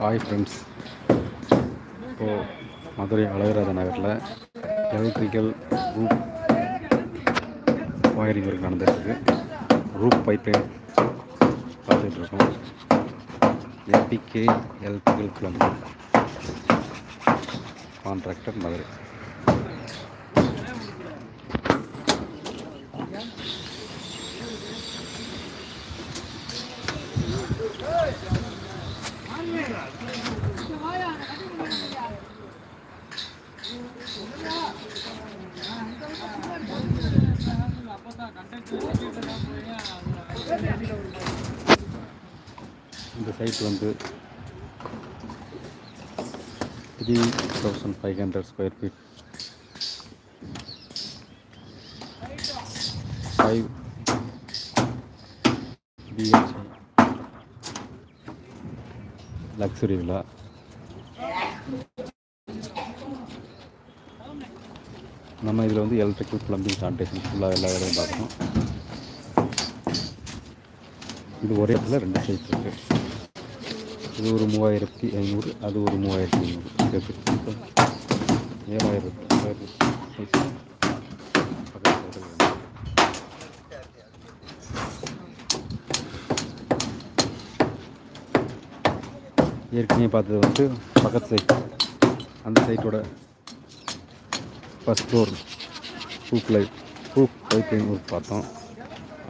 Hi friends, இப்போது மதுரை அழகராஜ நகரில் electrical Roop wiring work நடந்துகிட்ருக்கு. ரூப் பைப்பைன் பார்த்துட்ருக்கோம். MBK electrical plumbing contractor Madurai. இந்த சைட் வந்து 3500 square feet, 5 BHI luxury villa. நம்ம இதில் வந்து எலக்ட்ரிக்கல் பிளம்பிங் கான்ட்ராக்டர் ஃபுல்லாக எல்லா வேலையும் பார்க்கணும். இது ஒரே இடத்துல 2 சைட் இருக்குது. இது ஒரு 3500, அது ஒரு 3500 சேர்த்து 7000 ஸ்கொயர் ஃபீட். ஏற்கனவே பார்த்தது வந்து பக்கத்து சைட், அந்த சைட்டோட first floor roof piping work பார்த்தோம்.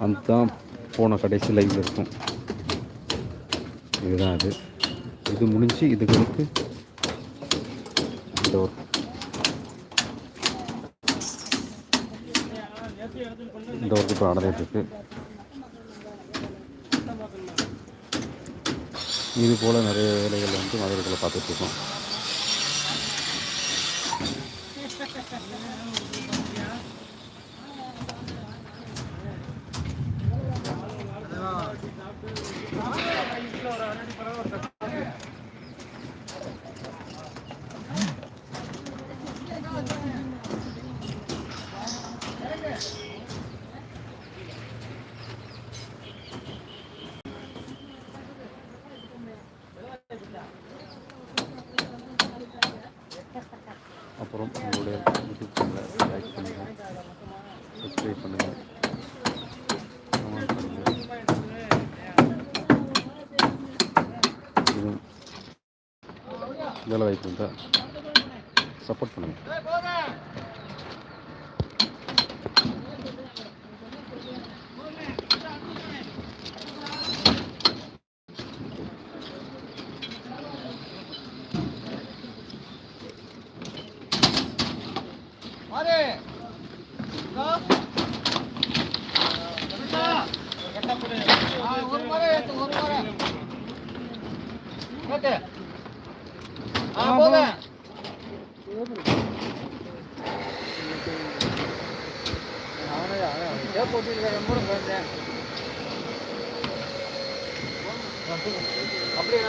அதுதான் போன கடைசி லைவில் இருக்கும். இதுதான் அது. இது முடிஞ்சு இதுக்கு அடுத்து இந்த ஒர்க். இந்த ஒர்க் இப்போ நடந்துகிட்ருக்கு. இது போல் நிறைய வேலைகள் வந்து மதுரையில் பார்த்துட்ருக்கோம். அப்புறம் உங்களுடைய யூடியூப் சேனலை லைக் பண்ணுங்கள், சப்ஸ்கிரைப் பண்ணுங்கள், கமெண்ட் பண்ணுங்கள். இதுவும் வேலை வாய்ப்பு இருந்தால் சப்போர்ட் பண்ணுங்கள். அப்படியே